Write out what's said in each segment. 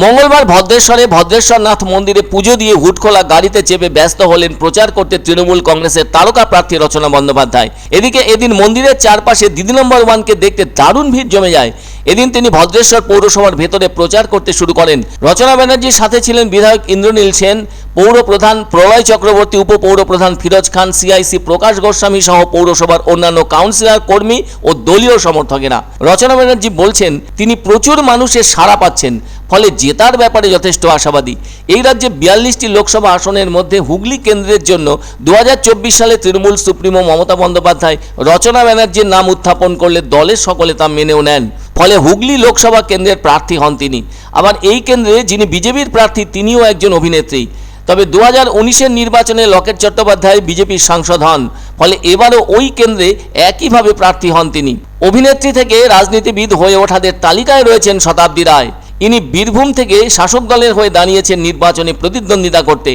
মঙ্গলবার ভদ্রেশ্বরে ভদ্রেশ্বরনাথ মন্দিরে পুজো দিয়ে হুটখোলা গাড়িতে চেপে ব্যস্ত হলেন প্রচার করতে তৃণমূল কংগ্রেসের তারকা প্রার্থী রচনা বন্দ্যোপাধ্যায়। এদিকে এদিন মন্দিরের চারপাশে দিদি নম্বর 1কে দেখতে দারুণ ভিড় জমে যায়। এদিন তিনি ভদ্রেশ্বর পৌরসভার ভেতরে প্রচার করতে শুরু করেন। রচনা ব্যানার্জির সাথে ছিলেন বিধায়ক ইন্দ্রনীল সেন, পৌর প্রধান প্রলয় চক্রবর্তী, উপপৌর প্রধান ফিরোজ খান, সিআইসি প্রকাশ গোস্বামী সহ পৌরসভার অন্যান্য কাউন্সিলর, কর্মী ও দলীয় সমর্থকেরা। রচনা ব্যানার্জি বলছেন তিনি প্রচুর মানুষের সাড়া পাচ্ছেন, ফলে জেতার ব্যাপারে যথেষ্ট আশাবাদী। এই রাজ্যে 42টি লোকসভা আসনের মধ্যে হুগলি কেন্দ্রের জন্য 2024 সালে তৃণমূল সুপ্রিমো মমতা বন্দ্যোপাধ্যায় রচনা ব্যানার্জির নাম উত্থাপন করলে দলের সকলে তা মেনেও নেন। ফলে হুগলি লোকসভা কেন্দ্রের প্রার্থী হন তিনি। আবার এই কেন্দ্রে যিনি বিজেপির প্রার্থী তিনিও একজন অভিনেত্রী। তবে 2019-এর নির্বাচনে লকেট চট্টোপাধ্যায় বিজেপির সাংসদ হন, ফলে এবারও ওই কেন্দ্রে একইভাবে প্রার্থী হন তিনি। অভিনেত্রী থেকে রাজনীতিবিদ হয়ে ওঠাদের তালিকায় রয়েছেন শতাব্দী রায়। ইনি বীরভূম থেকে শাসক দলের হয়ে দাঁড়িয়েছেন নির্বাচনে প্রতিদ্বন্দ্বিতা করতে।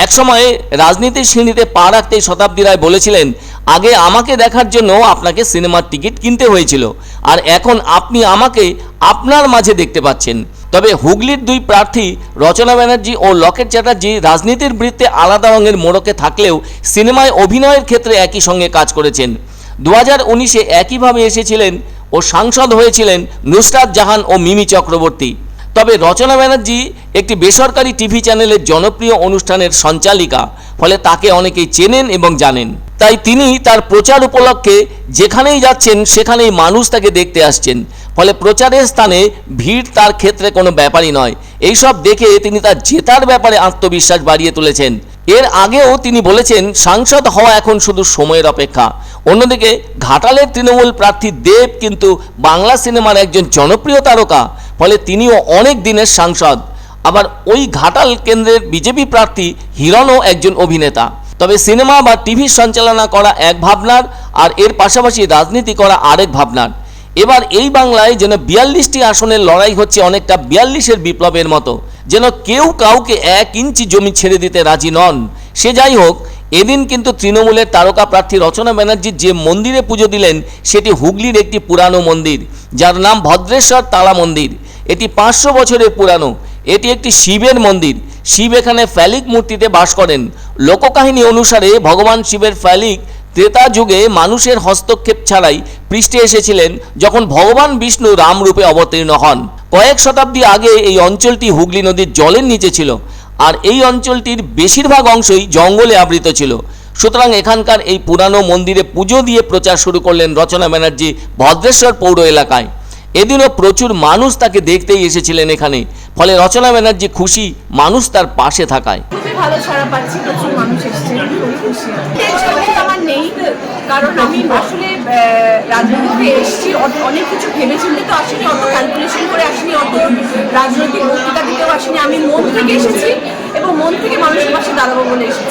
একসময়ে রাজনীতির সিঁড়িতে পা রাখতেই শতাব্দী রায় বলেছিলেন, আগে আমাকে দেখার জন্য আপনাকে সিনেমার টিকিট কিনতে হয়েছিল, আর এখন আপনি আমাকে আপনার মাঝে দেখতে পাচ্ছেন। তবে হুগলির দুই প্রার্থী রচনা ব্যানার্জি ও লকেট চ্যাটার্জি রাজনীতির বৃত্তে আলাদা রঙের মোড়কে থাকলেও সিনেমায় অভিনয়ের ক্ষেত্রে একই সঙ্গে কাজ করেছেন। 2019-এ একইভাবে এসেছিলেন ও সাংসদ হয়েছিলেন নুসরাত জাহান ও মিমি চক্রবর্তী। তবে রচনা ব্যানার্জি একটি বেসরকারি টিভি চ্যানেলের জনপ্রিয় অনুষ্ঠানের সঞ্চালিকা, ফলে তাকে অনেকেই চেনেন এবং জানেন। তাই তিনি তার প্রচার উপলক্ষে যেখানেই যাচ্ছেন সেখানেই মানুষ তাকে দেখতে আসছেন। ফলে প্রচারের স্থানে ভিড় তার ক্ষেত্রে কোনো ব্যাপারই নয়। এইসব দেখে তিনি তার জেতার ব্যাপারে আত্মবিশ্বাস বাড়িয়ে তুলেছেন। এর আগেও তিনি বলেছেন, সাংসদ হওয়া এখন শুধু সময়ের অপেক্ষা। অন্যদিকে ঘাটালের তৃণমূল প্রার্থী দেব কিন্তু বাংলা সিনেমার একজন জনপ্রিয় তারকা, ফলে তিনিও অনেক দিনের সাংসদ। আবার ওই ঘাটাল কেন্দ্রের বিজেপি প্রার্থী হিরণও একজন অভিনেতা। তবে সিনেমা বা টিভি সঞ্চালনা করা এক ভাবনার, আর এর পাশাপাশি রাজনীতি করা আরেক ভাবনার। এবার এই বাংলায় যেন 42টি আসনের লড়াই হচ্ছে অনেকটা 42-এর বিপ্লবের মতো, যেন কেউ কাউকে 1 ইঞ্চি জমি ছেড়ে দিতে রাজি নন। সে যাই হোক, এদিন কিন্তু তৃণমূলের তারকা প্রার্থী রচনা ব্যানার্জি যে মন্দিরে পুজো দিলেন সেটি হুগলির একটি পুরানো মন্দির, যার নাম ভদ্রেশ্বর তালা মন্দির। এটি 500 বছরের পুরানো। এটি একটি শিবের মন্দির। শিব এখানে ফ্যালিক মূর্তিতে বাস করেন। লোককাহিনী অনুসারে ভগবান শিবের ফ্যালিক ত্রেতা যুগে মানুষের হস্তক্ষেপ ছাড়াই পৃষ্ঠে এসেছিলেন যখন ভগবান বিষ্ণু রামরূপে অবতীর্ণ হন। কয়েক শতাব্দী আগে এই অঞ্চলটি হুগলি নদীর জলের নিচে ছিল, আর এই অঞ্চলটির বেশিরভাগ অংশই জঙ্গলে আবৃত ছিল। সুতরাং এখানকার এই পুরানো মন্দিরে পুজো দিয়ে প্রচার শুরু করলেন রচনা ব্যানার্জি ভদ্রেশ্বর পৌর এলাকায়। এদিনও প্রচুর মানুষ তাকে দেখতেই এসেছিলেন এখানে। ফলে রচনা ব্যানার্জি খুশি মানুষ তার পাশে থাকায়। খুবই ভালো সাড়া পাচ্ছি, প্রচুর মানুষ এসছে, খুবই খুশি। আমার নেই, কারণ আমি আসলে রাজনীতিতে এসেছি, অনেক কিছু ভেবেচিন্তে তো আসিনি, অত ক্যালকুলেশন করে আসিনি, অত রাজনৈতিক বক্তৃতা দিতেও আসিনি। আমি মন থেকে এসেছি এবং মন থেকে মানুষের পাশে দাঁড়াবো বলে এসেছি।